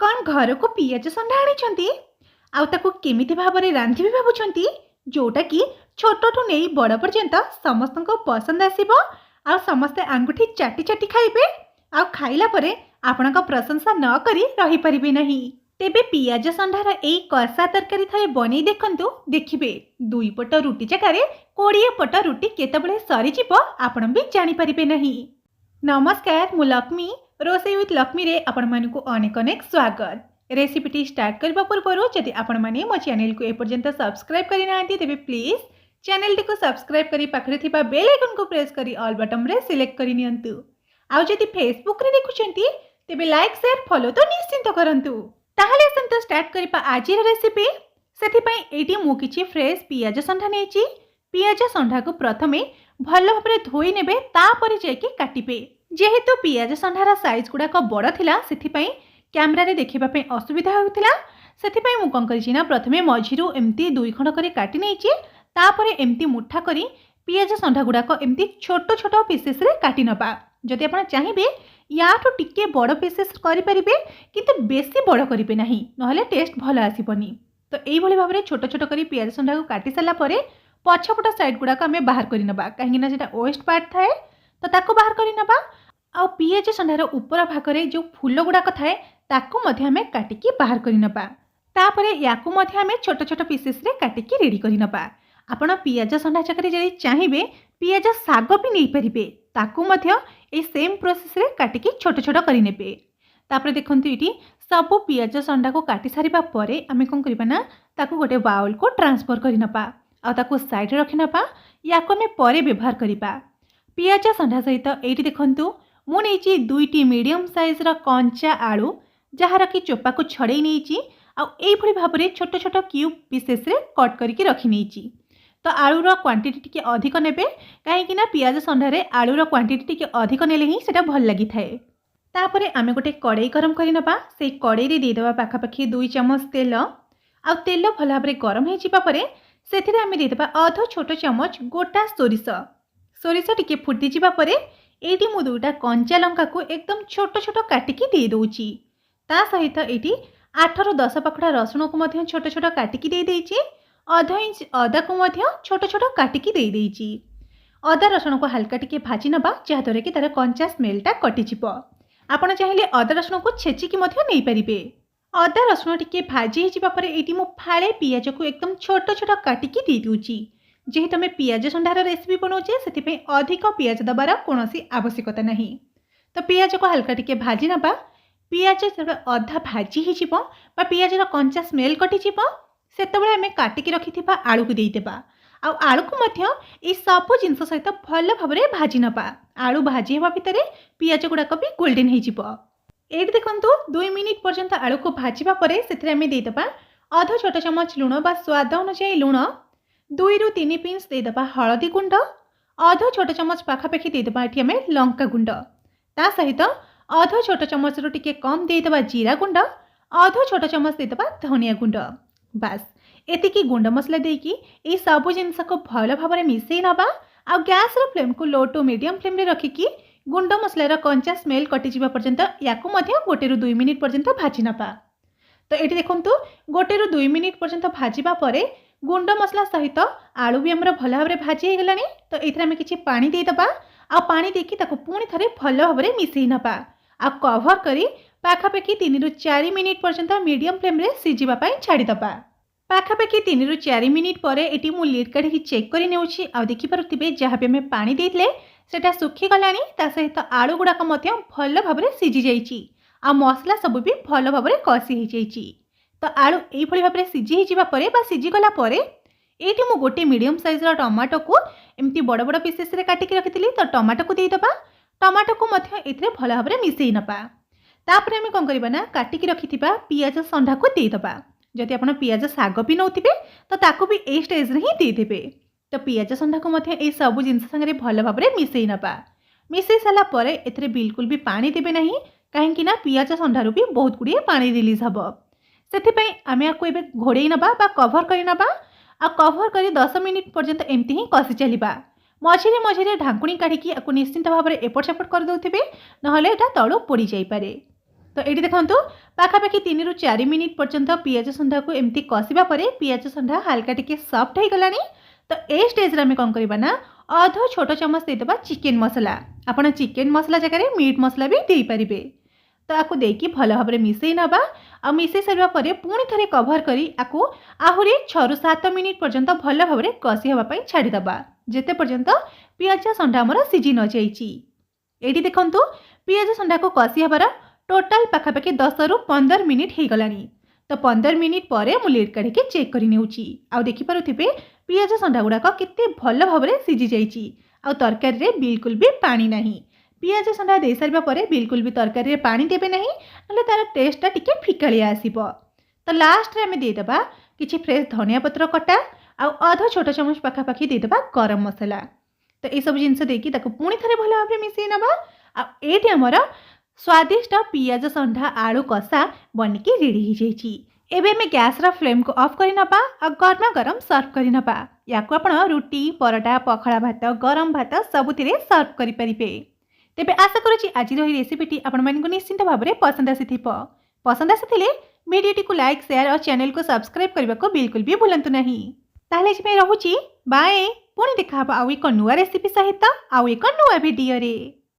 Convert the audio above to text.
कौन घर को पियाज संडा आनी आउ ताकू केमिति भाबरे रांधिबे भाबुछंती जोटा कि छोटठू नहीं बड़ पर्यंत समस्त पसंद आसीबो आउ समस्ते आंगुठी चाटी चाटी खाइबे आउ खाइला परे आपणक प्रशंसा न करी रही परिबे नहीं। तेबे पियाज संडार एई कषा तरकारी थरे बनै देखंतु देखिबे दुई पट रुटी जगार 20 पट रुटी केतबेले सरीजिबो आपण भी जानि परिबे नहीं। नमस्कार मु लक्ष्मी रोसई विथ लक्ष्मी रे आपण मानकु अनेक अनेक स्वागत। रेसिपीटी स्टार्ट करबा पूर्व जदि आपण माने मो चैनल को एपर्यंत सब्सक्राइब करि नांती तेबे प्लीज चैनल टी को सब्सक्राइब करी पाखरे थिबा बेल आइकन को प्रेस करी ऑल बटन रे सिलेक्ट करि नियंतु। आउ जदि फेसबुक रे देखुछंती तेबे लाइक शेयर फॉलो तो निश्चिंत करंतु। ताहले संत स्टार्ट करिपा आजिर रेसिपी। सेथि पई एटी मु किछि फ्रेश पियाज संढा नेछि। पियाज संढा को प्रथमे भल भाबरे धोई नेबे तापरे जेकी काटिबे। जेहेतु पियाज संढार साइज गुडाक बड़ थिला सेथि पई कैमरा रे देखिबा पई असुविधा होउथिला। सेथि पई मु कोन करिछि ना प्रथमे मझिरु एम्ति दुई खंड करे काटि नेछि तापरे एम्ति मुठा करी पियाज संढा गुडाक एम्ति छोटो छोटो पीसेस रे काटि नबा। जदि आपण चाहिबे याठो टिके बड़ पीसेस करि परिबे किंतु बेसी बड़ करिबे नाही नहले टेस्ट भल आसीबनी। तो एई भली भाबरे छोटो छोटो करी पियाज संढा को काटि सला परे पछपट साइड गुडाक आमे बाहर करि नबा काहेकि ना जेटा वेस्ट पार्ट थाए तो ताको बाहर करि नबा। आ पियाज संढार ऊपर भागरे जो फूल गुडाक थाए ताको मध्ये आमे काटिकी बाहर करि नबा। तापरे याकु मध्ये आमे छोटो छोटो पीसेस रे काटिकी रेडी करि नबा। आपण पियाज संढा चकरे जदि चाहिबे पियाज साग भी नहीं परिबे ताकू मध्ये ए सेम प्रोसेस रे काटिकी छोटो छोटो करि नेबे। तापरे देखंतु इटी सब पियाज संढा को काटि सारिबा परे आमे कोन करिबा ना ताकू गोटे बाउल को ट्रांसफर करि नबा आ ताकू साइड रे रखि नबा। याको आमे परे व्यवहार करिबा। पियाज संढा सहित एटी देखंतु मु नेछि दुईटी मीडियम साइज रा कंचा आलू जहार कि चोपा को छड़े नेछि आ एई भली भाबरे छोटो छोटो क्यूब पीसेस रे कट करके रखि नेछि। तो आलूर क्वांटिटी टिके अधिक नेबे कहीं ना पियाज संढारे आलूर क्वांटिटी टिके अधिक नेले ही सेटा भल लगी थाए। तापरे आमे गोटे कड़ाई गरम करि नबा। से कड़ाई रे दे देबा पाखापाखी 2 चम्मच तेल आ तेल भल भाबरे गरम हे जिबा परे सेथिरे आमे दे देबा आधा छोटो चम्मच गोटा सोरिष। सोरिष टिके फुटी जिबा परे एटी मु दुटा कंचा लंका को एकदम छोटो छोटो काटिकी दे दोछि। ता सहित एटी 8 ରୁ 10 पकड़ा रसुण को मध्य छोटो छोटो काटिकी दे देछि। आधा इंच अदा को मध्य छोटो छोटो काटिकी दे देछि। अदा रसुण को हल्का टिके भाजी नबा जहाद्वारा कि तार कंचा स्मेलटा कटि जिवो। आपण चाहिले अदा रसुण को छेचिकी मध्य नै परिबे। अदा रसुण टिके भाजी जिबा परे एटी मु फाळे पियाज को एकदम छोटो छोटो काटिकी दे दोछि। जेहेतु आम पियाज संढार रेसिपी बनाऊे से अधिक पियाज दबार कौन आवश्यकता नहीं। तो पियाज को हल्का टिके भाजी नबा। पियाज जब अधा भाजी हो पियाज कंचा स्मेल कटिज से आम काटिकी रखि आलू को देदेबा। आलू को ये सब जिनस सहित भल भाव में भाजी नबा। आलू भाजी हवा भितर पियाज गुड़ाक भी गोल्डन हो देखु 2 मिनिट पर्यंत आलू को भाजवा से देदेबा आधा छोट चमच लुण बा स्वाद अनुसार लुण 2 ରୁ 3 पिंच देदेबा हलदी गुंड आधा छोट चमच पाखापाखि देदेबा ये आम लंका गुंड ता सहित आधा छोट चमच रू टिके कम देदेबा जीरा गुंड आधा छोट चमच देदेबा धनिया गुंड। बास एतिकी गुंड मसला देकी ये सब जिनस को भल भाव में मिसई नबा। आ गैस रो फ्लेम को लो टू मीडियम फ्लेम रे रखिकी गुंड मसलार कंचा स्मेल कटिजिबा पर्यंत याकु मध्य 1 ରୁ 2 मिनिट पर्यंत भाजी नबा। तो ये देखंतु 1 ରୁ 2 मिनिट पर्यंत भाजीबा परे गुंड मसला सहित आलू भी आमर भल भाव में भाजी हो गलानी। तो ये आम कि पानी देदेबा आ पानी देकी ताको पुणी थरे भल भाव में मिसई नबा। आ कवर करी पाखापाखि 3 ରୁ 4 मिनिट पर्यंत मीडियम फ्लेम रे सिझिबा पई छाड़ीदबा। पाखापाखि 3 ରୁ 4 मिनिट परे एटी मु लीड काढी चेक करि नेउछि। आ देखि पारुथिबे जहाँ भी आम पानी देइतले सेटा सुखी गलानी ता सहित आलू गुडाक मध्य भल भाव में सिझी जाइछि आ मसला सब भी भल भाव में कषि हो जाइछि। तो आलू ये भाव में सिझी जावा सिझीगला ये मु गोटे मीडियम साइज टमाटो को एमती बड़ बड़ पीसेस रे काटिकी रखी तो टमाटो को देदेबा। टमाटो को भल भाव में मिसई नबा। तापर आम कौन करबा ना काटिकी रखि पियाज संढा को देदेबा। जदि आप पियाज साग भी नौथिबे तो ताको भी ए स्टेज रे ही देदेबे। तो पियाज संढा को ये सब जिनस संगे भल भाव में मिसई नबा। मिसई सारा पर एथरे बिल्कुल भी पानी देबे नहीं कहीं पियाज संढारू भी बहुत गुड़िए पानी रिलीज हम। से आम आपको ए घोड़े नबा कभर कर नबा। आ कभर कर 10 मिनिट पर्यंत एमती ही कषि चलवा। मझिरे मझिरे ढांकुणी काढ़ी निश्चिंत भाव में एपट सेपट कर दौथिबे नहले एटा तळु पोड़ी जाई पारे। तो ये देखो पाखापाखि 3 ରୁ 4 मिनिट पर्यंत पियाज संडा को एमती कषिबा परे पियाज संडा हल्का टिके सॉफ्ट हो गलानी। तो ए स्टेज रे हम कौन करबा ना अध छोट चमच देदेबा चिकेन मसला। आपण चिकेन मसला जगह मीट मसला भी दे पारिबे। तो आपको देकी भल भाव मिसई नबा आ मिसई सारा पर पुणी थे कभर करी आपको आहरी 6 ରୁ 7 मिनिट पर्यंत भल भाव कषि होगा छाड़ीदबा जेते पर्यंत पियाज संडा आमर सीझी न जाइए। ये देखु पियाज संडा को कषि हबार टोटाल पाखापाखि 10 ରୁ 15 मिनिट हो गलानी। तो 15 मिनिट पर लिड काढ़ी चेक कर नेउची आउ देखि पारुथिबे पियाज संडा गुड़ाक केते भल भाव सीझी जाइए आ तरकारी रे बिल्कुल भी पानी नहीं। पियाज संडा दे सारिबा परे बिल्कुल भी तरकारी रे पानी देबे नहीं नले तार टेस्टटा टिके फिकालिया आसीबो। तो लास्ट रे हमें देदेबा किछि फ्रेश धनिया पत्र कटा आ आधा छोट चमच पाखापाखि देदेबा गरम मसला। तो ये सब जिनस देकी ताको पुणी थरे भल भाव मिसई नबा आ एठी हमर स्वादिष्ट पियाज संडा आलू कषा बनिकी रेडी हो जाइए। एबे हमें गैस रा फ्लेम को ऑफ करी नबा आ गरमा गरम सर्व करी नबा। याको आपण रुटी परोटा पखाड़ा भात गरम भात सबुथिरे सर्व करि परिबे। तेबे आशा करूची आज रेसिपीटी आपण मानकु निश्चिंत भाव में पसंद आसीथिबो। पसंद आसीथिले वीडियोटी को लाइक शेयर और चैनल को सब्सक्राइब करने को बिल्कुल भी भूलंतु नहीं। ताहले आज मैं रहूची बाय। पुणी देखा आउ एक नुआ रेसिपी सहित आउ एक नुआ वीडियो रे।